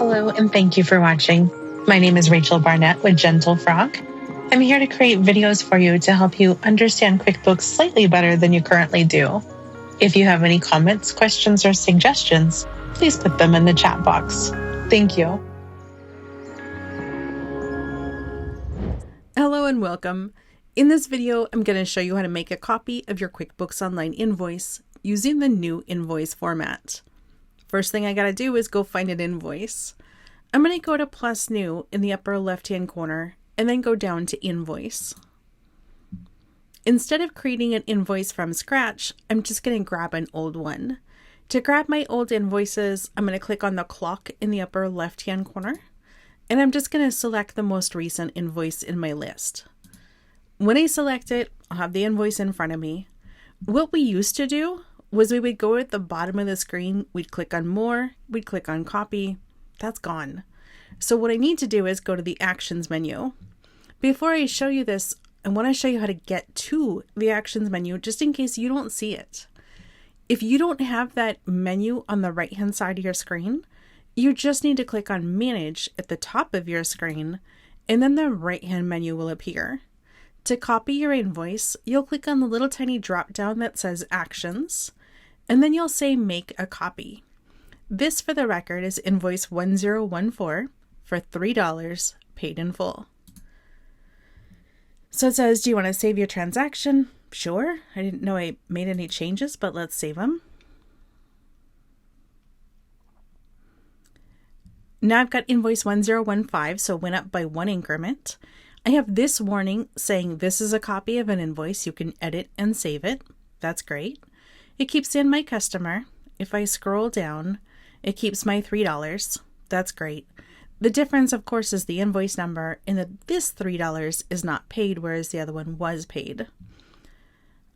Hello, and thank you for watching. My name is Rachel Barnett with Gentle Frog. I'm here to create videos for you to help you understand QuickBooks slightly better than you currently do. If you have any comments, questions, or suggestions, please put them in the chat box. Thank you. Hello and welcome. In this video, I'm going to show you how to make a copy of your QuickBooks Online invoice using the new invoice format. First thing I got to do is go find an invoice. I'm going to go to Plus New in the upper left-hand corner and then go down to Invoice. Instead of creating an invoice from scratch, I'm just going to grab an old one. To grab my old invoices, I'm going to click on the clock in the upper left-hand corner, and I'm just going to select the most recent invoice in my list. When I select it, I'll have the invoice in front of me. What we used to do was we would go at the bottom of the screen, we'd click on More, we'd click on Copy. That's gone. So what I need to do is go to the Actions menu. Before I show you this, I want to show you how to get to the Actions menu just in case you don't see it. If you don't have that menu on the right-hand side of your screen, you just need to click on Manage at the top of your screen, and then the right-hand menu will appear. To copy your invoice, you'll click on the little tiny drop-down that says Actions, and then you'll say Make a Copy. This, for the record, is invoice 1014 for $3 paid in full. So it says, do you want to save your transaction? Sure. I didn't know I made any changes, but let's save them. Now I've got invoice 1015, so it went up by one increment. I have this warning saying this is a copy of an invoice. You can edit and save it. That's great. It keeps in my customer. If I scroll down, it keeps my $3. That's great. The difference, of course, is the invoice number, and that this $3 is not paid, whereas the other one was paid.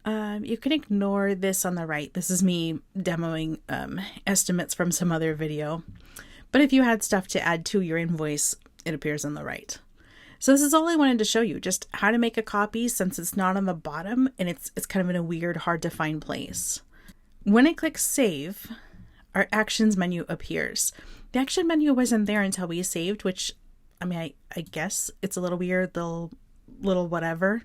You can ignore this on the right. This is me demoing estimates from some other video. But if you had stuff to add to your invoice, it appears on the right. So this is all I wanted to show you, just how to make a copy since it's not on the bottom and it's kind of in a weird, hard to find place. When I click Save, our Actions menu appears. The Action menu wasn't there until we saved, which, I guess it's a little weird, little whatever.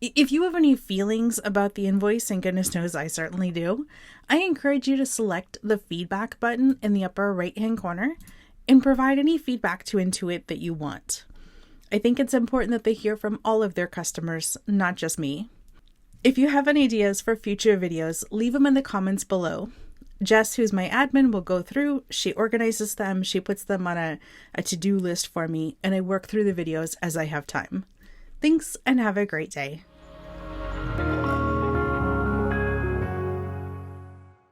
If you have any feelings about the invoice, and goodness knows I certainly do, I encourage you to select the feedback button in the upper right-hand corner and provide any feedback to Intuit that you want. I think it's important that they hear from all of their customers, not just me. If you have any ideas for future videos, leave them in the comments below. Jess, who's my admin, will go through, she organizes them, she puts them on a to-do list for me, and I work through the videos as I have time. Thanks, and have a great day.